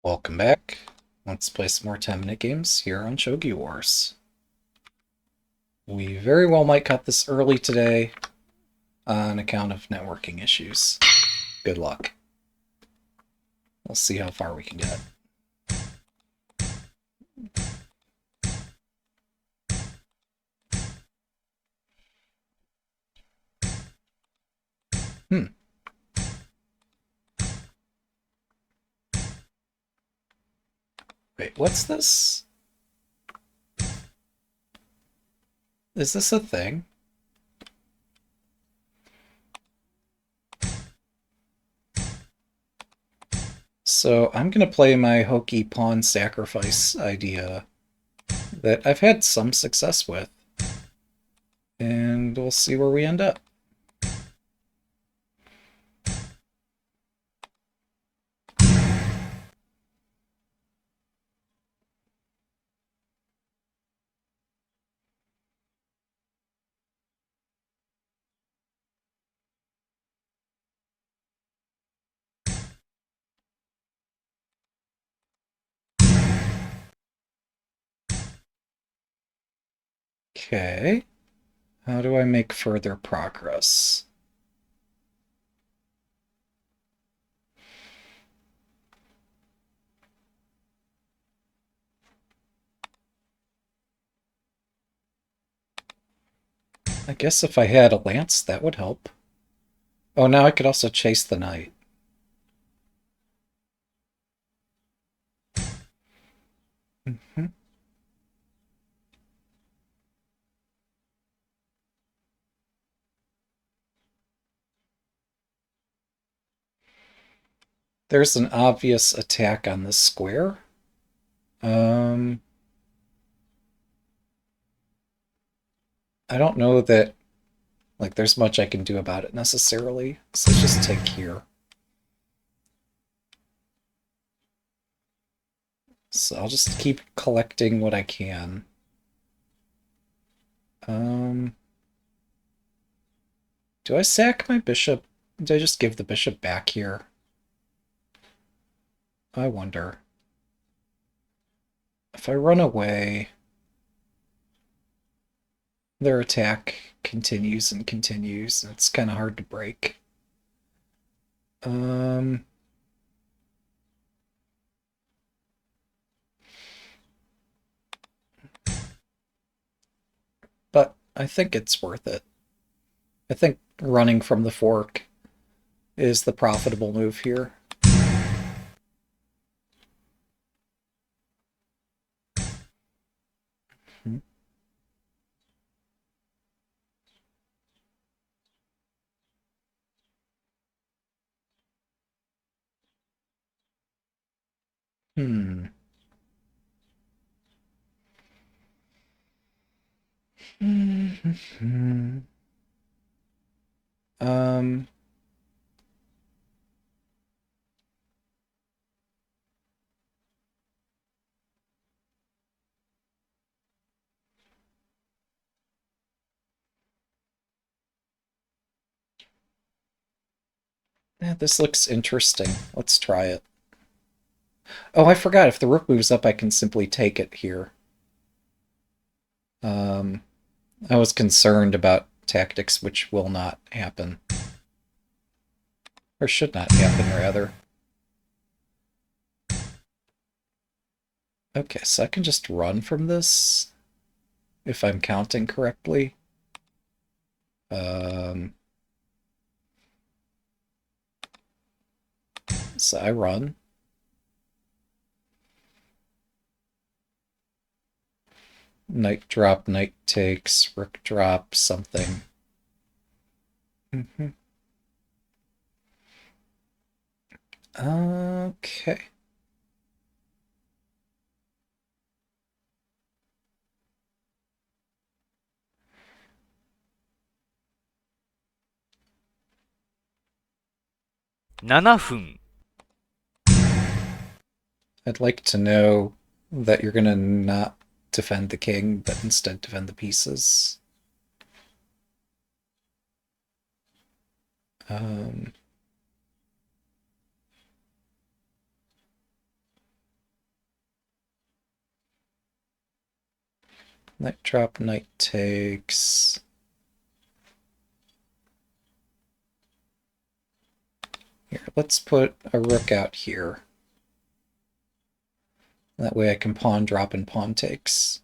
Welcome back. Let's play some more 10-minute games here on Shogi Wars. We very well might cut this early today on account of networking issues. Good luck. We'll see how far we can get. Wait, what's this? Is this a thing? So I'm gonna play my hokey pawn sacrifice idea that I've had some success with. And we'll see where we end up. Okay. How do I make further progress? I guess if I had a lance, that would help. Oh, now I could also chase the knight. Mm-hmm. There's an obvious attack on this square. I don't know that there's much I can do about it necessarily. So let's just take here. So I'll just keep collecting what I can. Do I sack my bishop? Do I just give the bishop back here? I wonder. If I run away, their attack continues and continues, and it's kind of hard to break. But I think it's worth it. I think running from the fork is the profitable move here. Hmm. Um. Yeah, this looks interesting. Let's try it. Oh, I forgot. If the rook moves up, I can simply take it here. I was concerned about tactics which will not happen. Or should not happen, rather. Okay, so I can just run from this, if I'm counting correctly. So I run. Knight drop, knight takes, rook drop, something. Okay. I'd like to know that you're gonna not defend the king, but instead defend the pieces. Um, Knight drop, knight takes. Here, let's put a rook out here. That way I can pawn drop and pawn takes.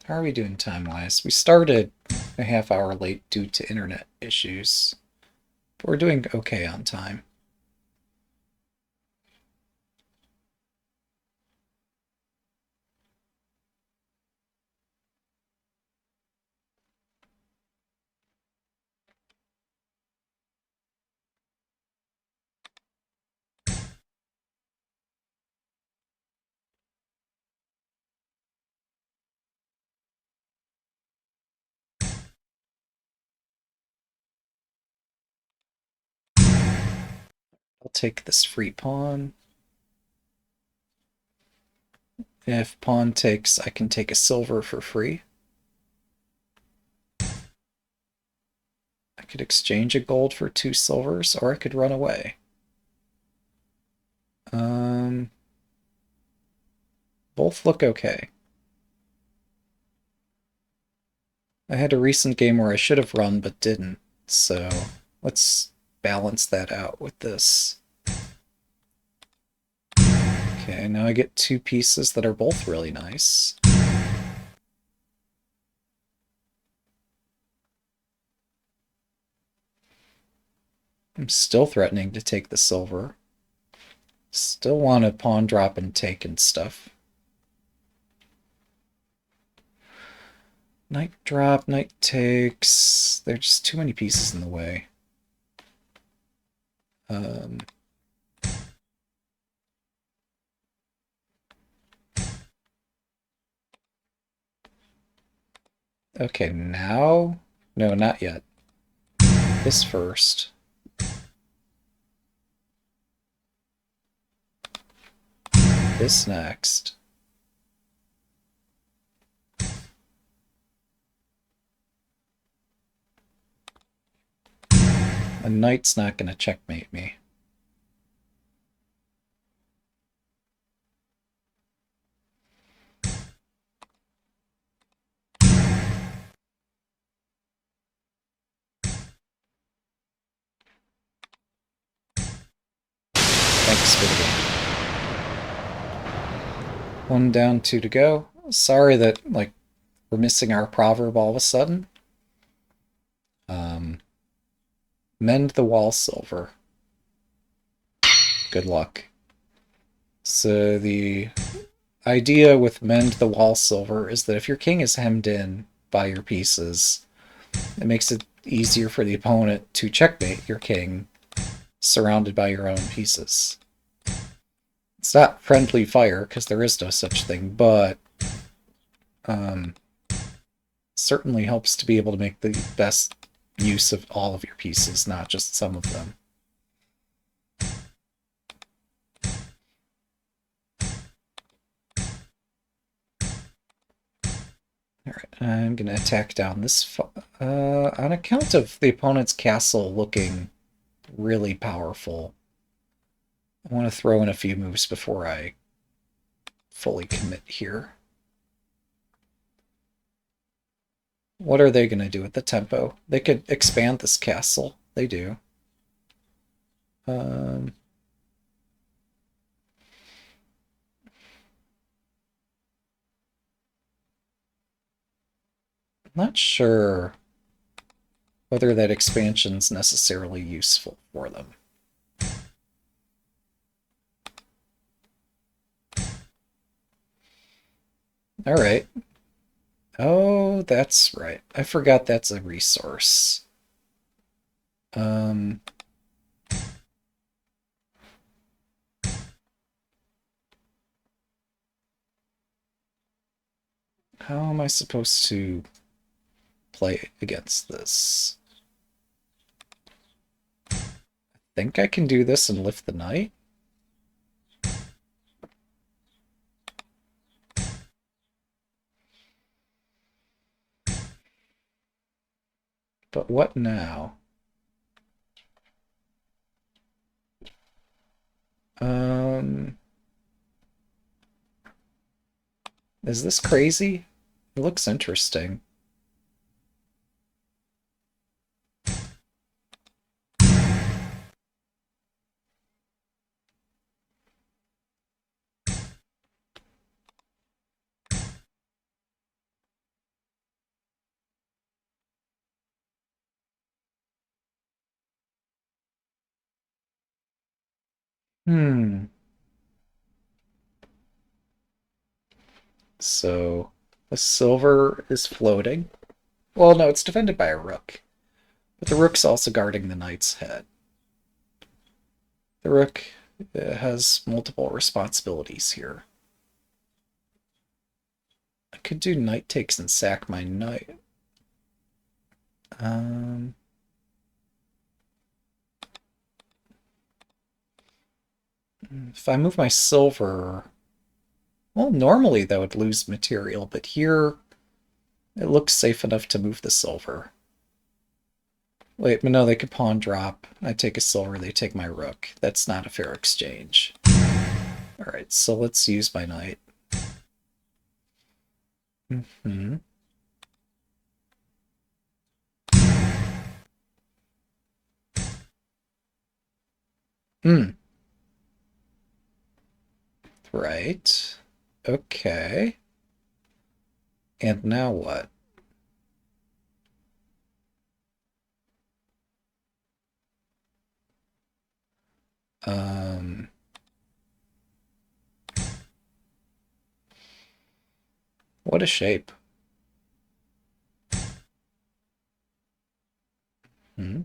How are we doing time-wise? We started a half hour late due to internet issues, but we're doing okay on time. I'll take this free pawn. If pawn takes, I can take a silver for free. I could exchange a gold for 2 silvers, or I could run away. Both look okay. I had a recent game where I should have run but didn't, so let's balance that out with this. Okay, now I get 2 pieces that are both really nice. I'm still threatening to take the silver. Still want to pawn drop and take and stuff. Knight drop, knight takes. There's just too many pieces in the way. Okay, now... No, not yet. This first. This next. A knight's not going to checkmate me. Thanks for the game. 1 down, 2 to go. Sorry that, like, we're missing our proverb all of a sudden. Mend the wall silver. Good luck. So the idea with mend the wall silver is that if your king is hemmed in by your pieces, it makes it easier for the opponent to checkmate your king surrounded by your own pieces. It's not friendly fire, because there is no such thing, but certainly helps to be able to make the best use of all of your pieces, not just some of them. Alright, I'm going to attack down this... on account of the opponent's castle looking really powerful, I want to throw in a few moves before I fully commit here. What are they going to do with the tempo? They could expand this castle. They do. Not sure whether that expansion's necessarily useful for them. Alright. Oh, that's right. I forgot that's a resource. How am I supposed to play against this? I think I can do this and lift the knight. But what now? Is this crazy? It looks interesting. Hmm. So the silver is floating. Well, no, it's defended by a rook. But the rook's also guarding the knight's head. The rook has multiple responsibilities here. I could do knight takes and sack my knight. If I move my silver, well, normally that would lose material, but here it looks safe enough to move the silver. Wait, but no, they could pawn drop. I take a silver, they take my rook. That's not a fair exchange. Alright, so let's use my knight. Mm-hmm. Hmm. Right. Okay. And now what? Um... What a shape. Hmm?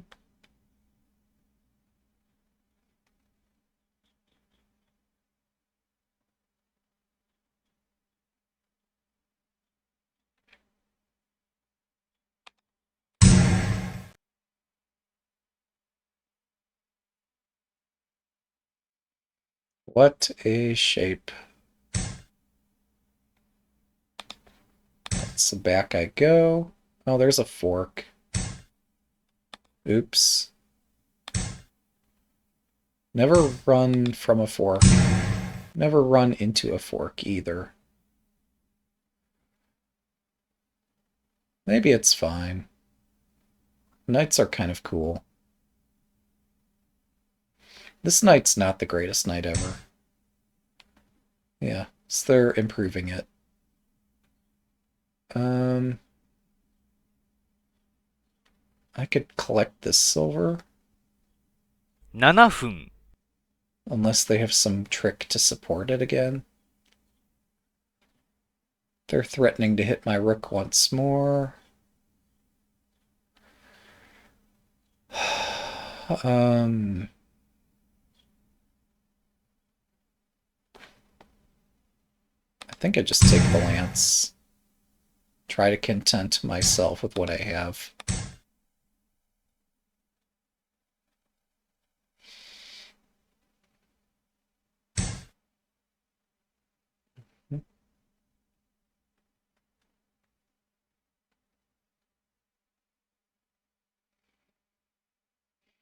What a shape. That's the back I go. Oh, there's a fork. Oops. Never run from a fork. Never run into a fork either. Maybe it's fine. Knights are kind of cool. This knight's not the greatest knight ever. Yeah, so they're improving it. I could collect this silver. 7分 Unless they have some trick to support it again. They're threatening to hit my rook once more. um, I think I just take the lance. Try to content myself with what I have.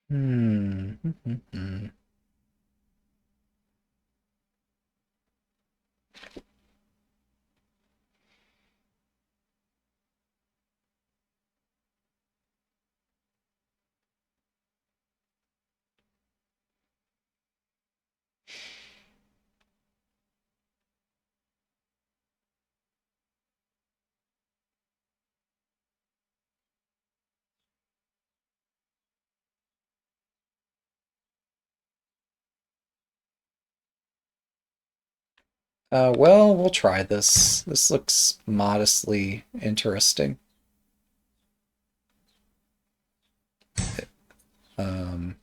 Hmm. Well, we'll try this. This looks modestly interesting. Um,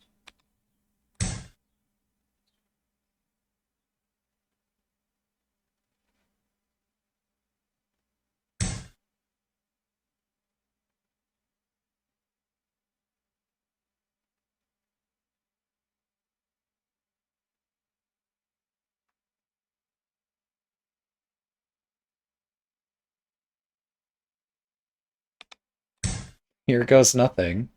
Here goes nothing.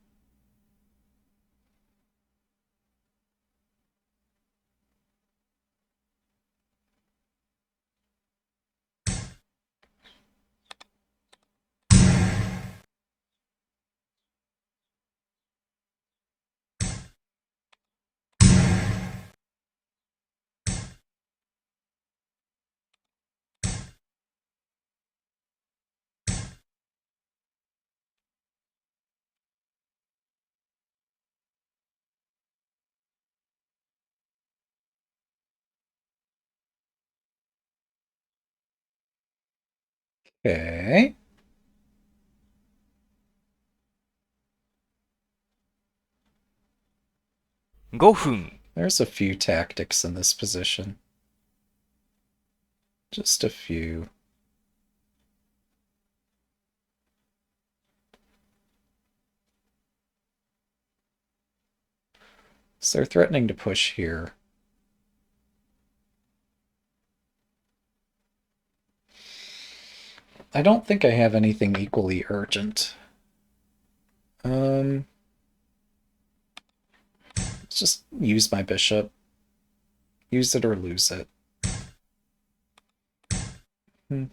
Okay. $5 There's a few tactics in this position. Just a few. So they're threatening to push here. I don't think I have anything equally urgent. Let's just use my bishop. Use it or lose it. Hmm.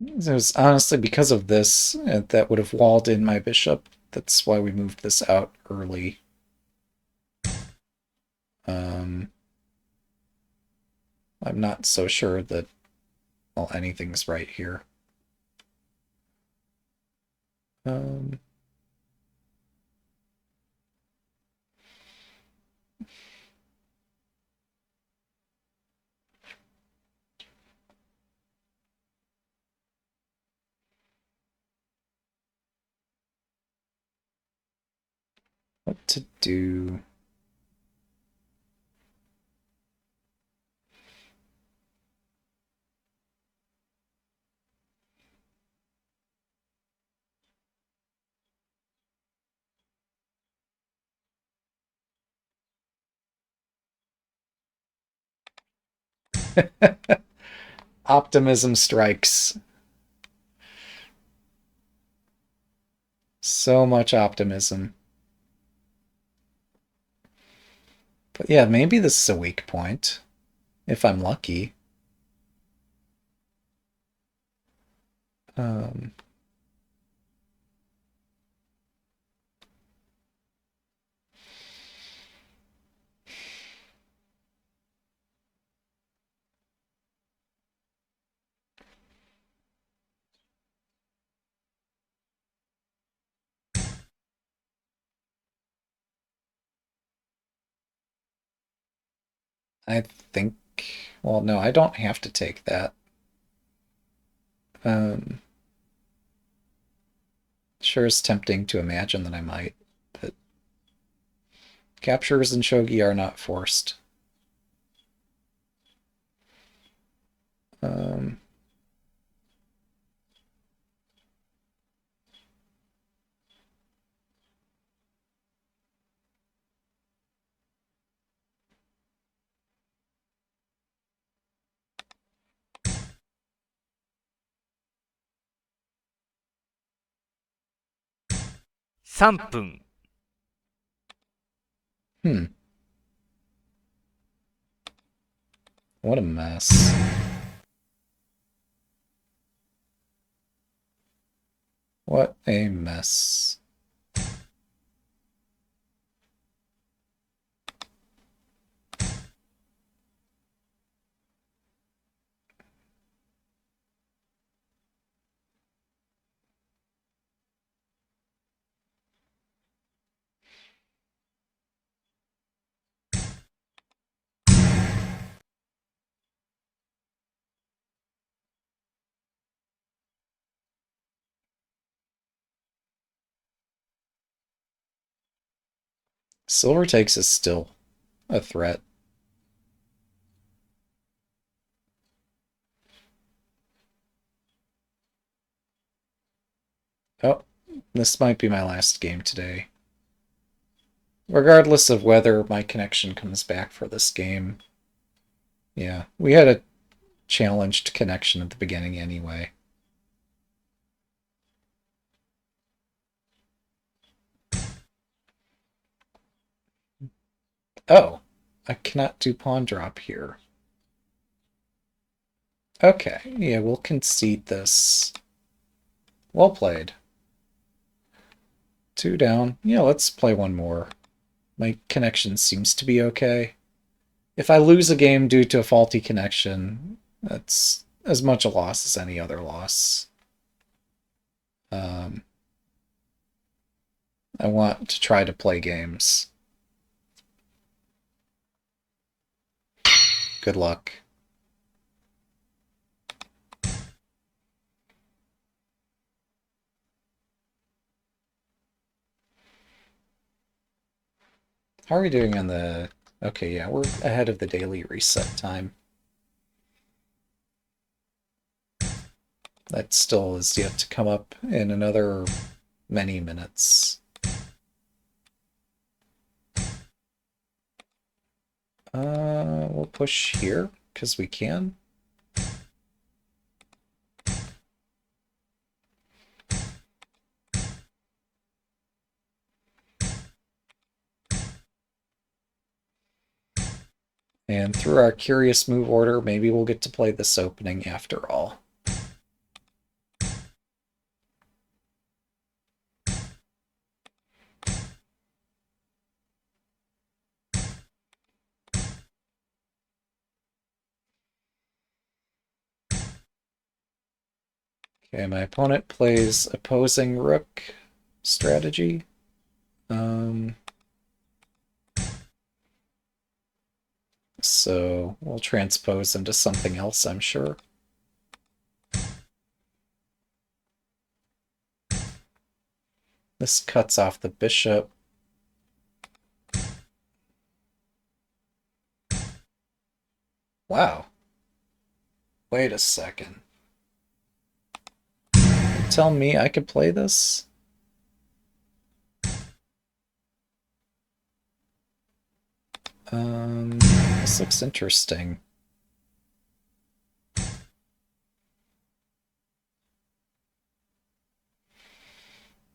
It was honestly because of this that would have walled in my bishop. That's why we moved this out early. I'm not so sure that, well, anything's right here. Um, what to do? Optimism strikes. So much optimism. But yeah, maybe this is a weak point. If I'm lucky. Um, I think, well, no, I don't have to take that. Um, sure is tempting to imagine that I might, but captures in Shogi are not forced. Um, $3分 hmm, what a mess. What a mess. Silver takes is still a threat. Oh, this might be my last game today. Regardless of whether my connection comes back for this game. Yeah, we had a challenged connection at the beginning anyway. Oh, I cannot do pawn drop here. Okay, yeah, we'll concede this. Well played. 2 down. Yeah, let's play one more. My connection seems to be okay. If I lose a game due to a faulty connection, that's as much a loss as any other loss. I want to try to play games. Good luck. How are we doing on the... Okay, yeah, we're ahead of the daily reset time. That still is yet to come up in another many minutes. We'll push here, because we can. And through our curious move order, maybe we'll get to play this opening after all. Okay, my opponent plays opposing rook strategy. So we'll transpose into something else, I'm sure. This cuts off the bishop. Wow. Wait a second. Tell me I could play this? This looks interesting.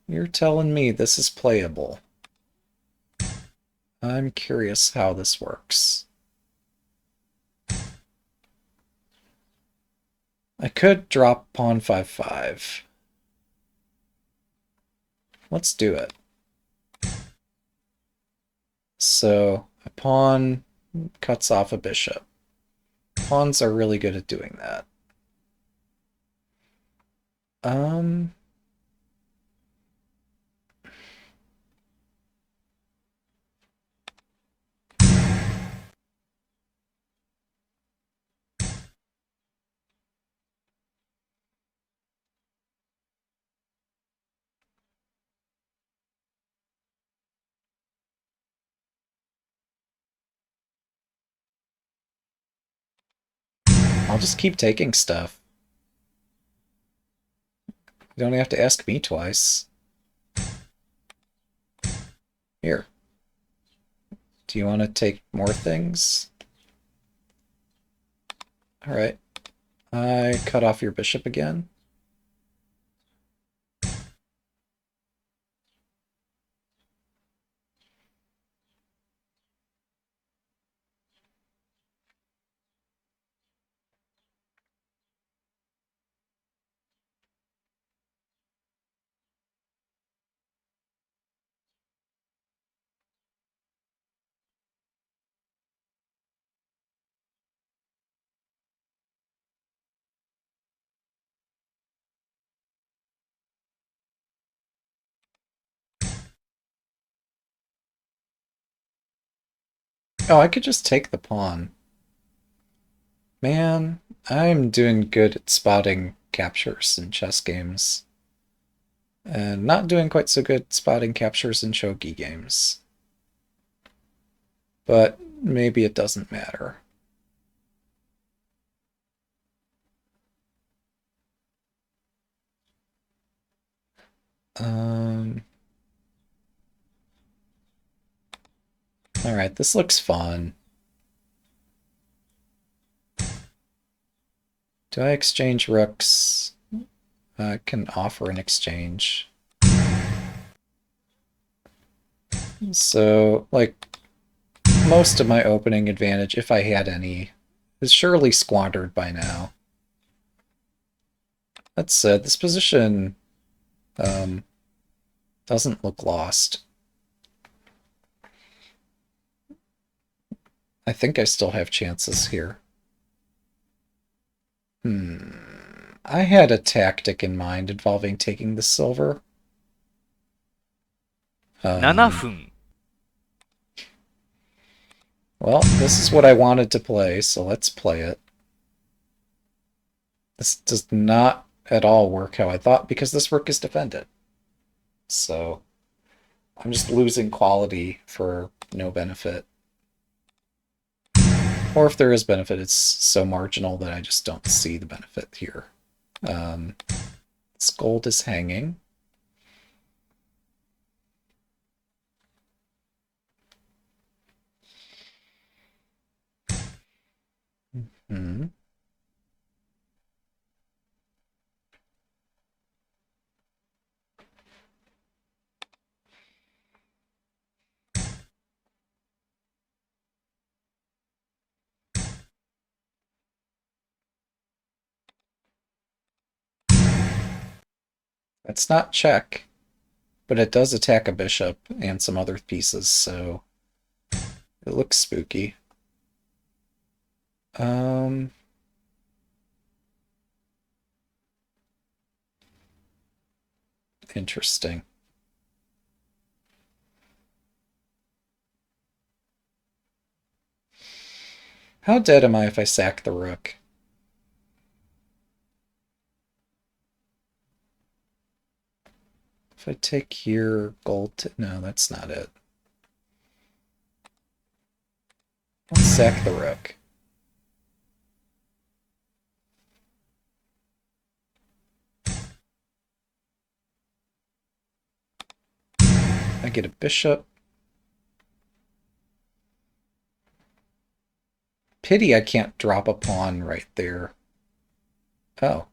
You're telling me this is playable. I'm curious how this works. I could drop pawn 5-5. Let's do it. So a pawn cuts off a bishop. Pawns are really good at doing that. I'll just keep taking stuff. You don't have to ask me twice. Here. Do you want to take more things? Alright. I cut off your bishop again. Oh, I could just take the pawn. Man, I'm doing good at spotting captures in chess games. And not doing quite so good spotting captures in shogi games. but maybe it doesn't matter. Alright, this looks fun. Do I exchange rooks? I can offer an exchange. So, like, most of my opening advantage, if I had any, is surely squandered by now. That said, this position doesn't look lost. I think I still have chances here. I had a tactic in mind involving taking the silver. 7分 Well, this is what I wanted to play, so let's play it. This does not at all work how I thought because this rook is defended. So I'm just losing quality for no benefit. Or if there is benefit, it's so marginal that I just don't see the benefit here. This gold is hanging. Hmm. That's not check, but it does attack a bishop and some other pieces, so it looks spooky. Interesting. How dead am I if I sack the rook? If I take here, gold... No, that's not it. Let's sack the rook. I get a bishop. Pity I can't drop a pawn right there. Oh.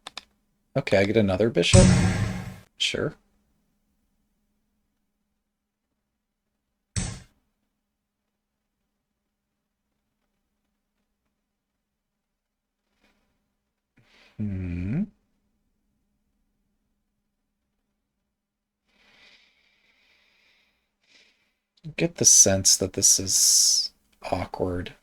Okay, I get another bishop? Sure. Hmm. Get the sense that this is awkward.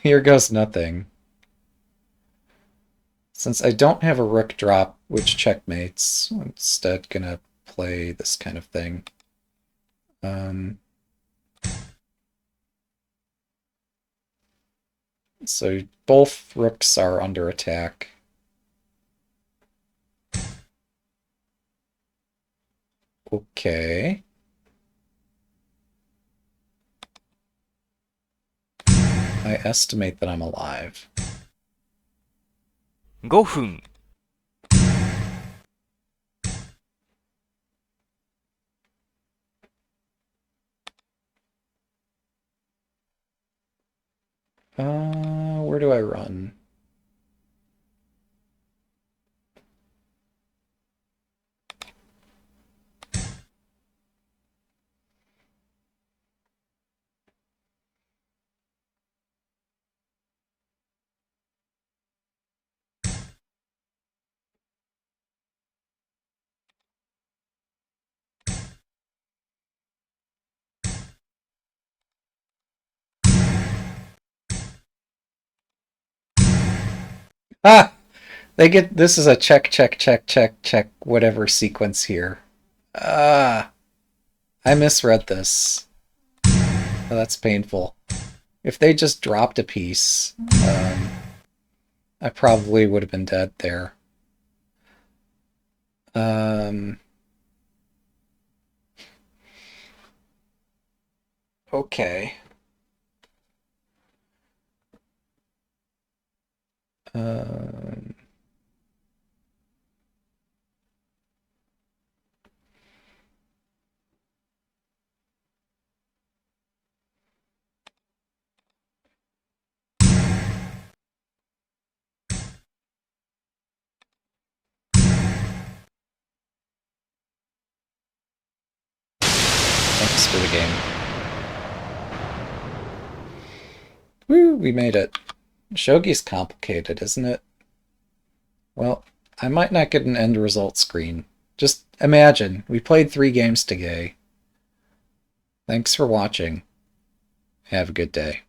Here goes nothing. Since I don't have a rook drop, which checkmates, I'm instead gonna play this kind of thing. So both rooks are under attack. Okay. I estimate that I'm alive. 5分 Where do I run? Ah! They get this is a check, check, check, check, check, whatever sequence here. Ah! I misread this. Oh, that's painful. If they just dropped a piece, I probably would have been dead there. Okay. Um, Thanks for the game. Woo, we made it. Shogi's complicated, isn't it? Well, I might not get an end result screen. Just imagine, we played 3 games today. Thanks for watching. Have a good day.